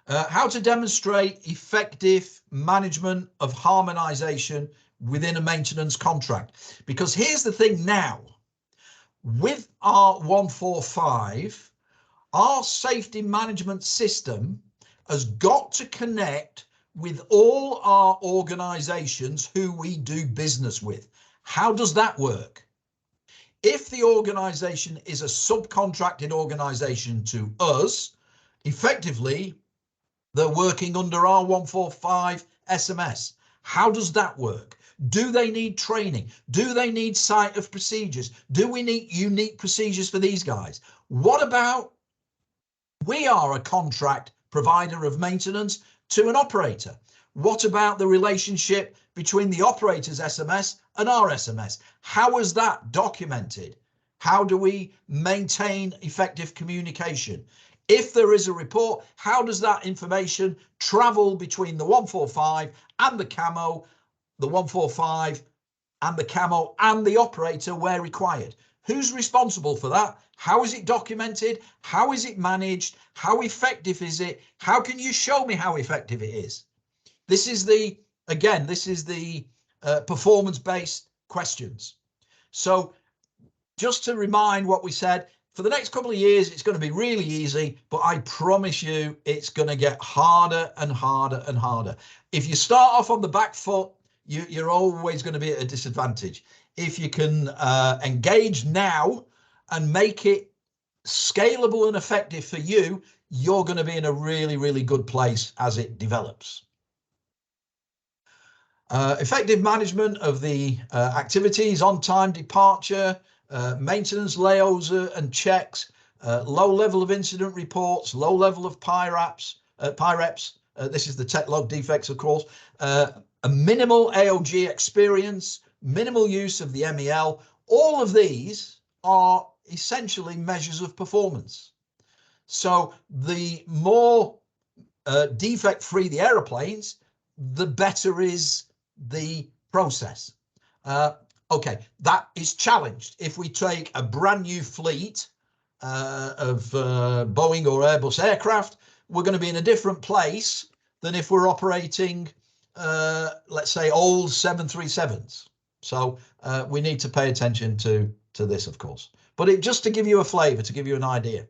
How to demonstrate effective management of harmonization within a maintenance contract. Because here's the thing now, with our 145, our safety management system has got to connect with all our organizations who we do business with. How does that work? If the organization is a subcontracted organization to us, effectively, they're working under our 145 SMS. How does that work? Do they need training? Do they need site of procedures? Do we need unique procedures for these guys? What about we are a contract provider of maintenance to an operator? What about the relationship between the operator's SMS and our SMS? How is that documented? How do we maintain effective communication? If there is a report, how does that information travel between the 145 and the camo, the 145 and the camo and the operator where required? Who's responsible for that? How is it documented? How is it managed? How effective is it? How can you show me how effective it is? This is the, again, this is the performance-based questions. So just to remind what we said, for the next couple of years, it's going to be really easy, but I promise you it's going to get harder and harder and harder. If you start off on the back foot, you're always going to be at a disadvantage. If you can engage now and make it scalable and effective for you, you're going to be in a really, really good place as it develops. Effective management of the activities, on-time departure, maintenance layouts and checks, low level of incident reports, low level of PIREPs. This is the tech log defects, of course. A minimal AOG experience, minimal use of the MEL. All of these are essentially measures of performance. So the more defect-free the aeroplanes, the better is the process. Okay, that is challenged. If we take a brand new fleet of Boeing or Airbus aircraft, we're going to be in a different place than if we're operating, let's say, old 737s. So we need to pay attention to this, of course. But just to give you a flavour, to give you an idea.